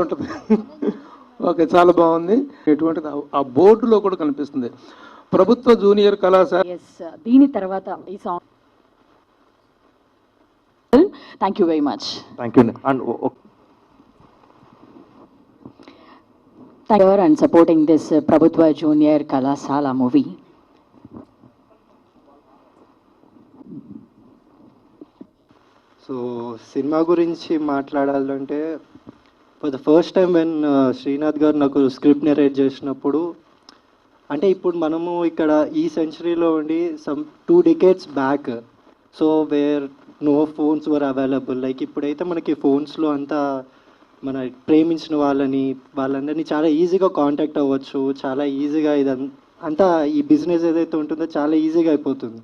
ఉంటుంది. ఓకే, చాలా బాగుంది. ఎటువంటిది ఆ బోర్డులో కూడా కనిపిస్తుంది, ప్రభుత్వ జూనియర్ కళాశాల. దీని తర్వాత ఈ song. Thank you very much. Thank you and and supporting this Prabhutva Junior Kalasala movie. So cinema గురించి మాట్లాడాలంటే for the first time when Srinath గారు నాకు స్క్రిప్ట్ నెరేట్ చేసినప్పుడు, అంటే ఇప్పుడు మనము ఇక్కడ ఈ సెంచరీలో ఉండి some 2 decades back, so where no phones were available. Like ఇప్పుడైతే మనకి ఫోన్స్లో అంతా మన ప్రేమించిన వాళ్ళందరినీ చాలా ఈజీగా కాంటాక్ట్ అవ్వచ్చు, చాలా ఈజీగా అంతా ఈ బిజినెస్ ఏదైతే ఉంటుందో చాలా ఈజీగా అయిపోతుంది.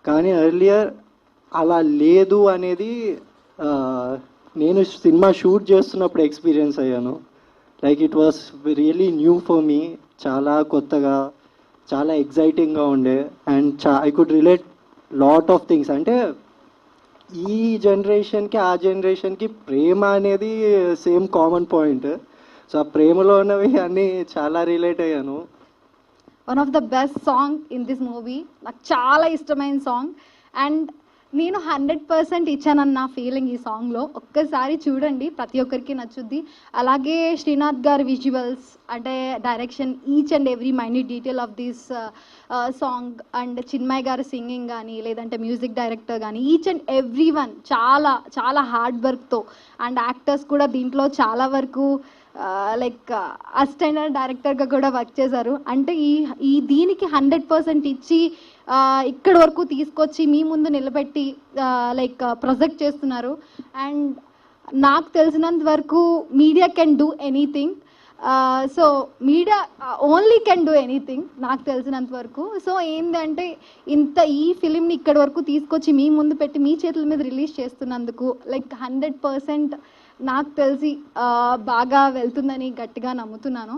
కానీ ఎర్లియర్ అలా లేదు అనేది నేను సినిమా షూట్ చేస్తున్నప్పుడు ఎక్స్పీరియన్స్ అయ్యాను. Like it was really new for me, చాలా కొత్తగా, చాలా ఎగ్జైటింగ్గా ఉండే. And I could relate lot of things. అంటే ఈ జనరేషన్కి ఆ జనరేషన్కి ప్రేమ అనేది సేమ్ కామన్ పాయింట్. సో ఆ ప్రేమలో ఉన్నవి అన్నీ చాలా రిలేట్ అయ్యాను. One of the best song in this movie, నాకు చాలా ఇష్టమైన సాంగ్. అండ్ నేను 100% ఇచ్చానన్న ఫీలింగ్ ఈ సాంగ్లో. ఒక్కసారి చూడండి, ప్రతి ఒక్కరికి నచ్చుద్ది. అలాగే శ్రీనాథ్ గారి విజువల్స్, అంటే direction, each and every minute detail of this song, and Chinmay గారి సింగింగ్ కానీ, లేదంటే మ్యూజిక్ డైరెక్టర్ కానీ, ఈచ్ అండ్ ఎవ్రీ వన్ చాలా చాలా హార్డ్ వర్క్తో, అండ్ యాక్టర్స్ కూడా దీంట్లో చాలా వరకు లైక్ అసిస్టెంట్ డైరెక్టర్గా కూడా వర్క్ చేశారు. అంటే ఈ దీనికి 100% ఇచ్చి ఇక్కడి వరకు తీసుకొచ్చి మీ ముందు నిలబెట్టి లైక్ ప్రొజెక్ట్ చేస్తున్నారు. అండ్ నాకు తెలిసినంత వరకు media can do anything. So media only can do anything నాకు తెలిసినంత వరకు. సో ఏంటంటే ఈ ఫిలింని ఇక్కడి వరకు తీసుకొచ్చి మీ ముందు పెట్టి మీ చేతుల మీద రిలీజ్ చేస్తున్నందుకు లైక్ 100% నాకు తెలిసి బాగా వెళ్తుందని గట్టిగా నమ్ముతున్నాను.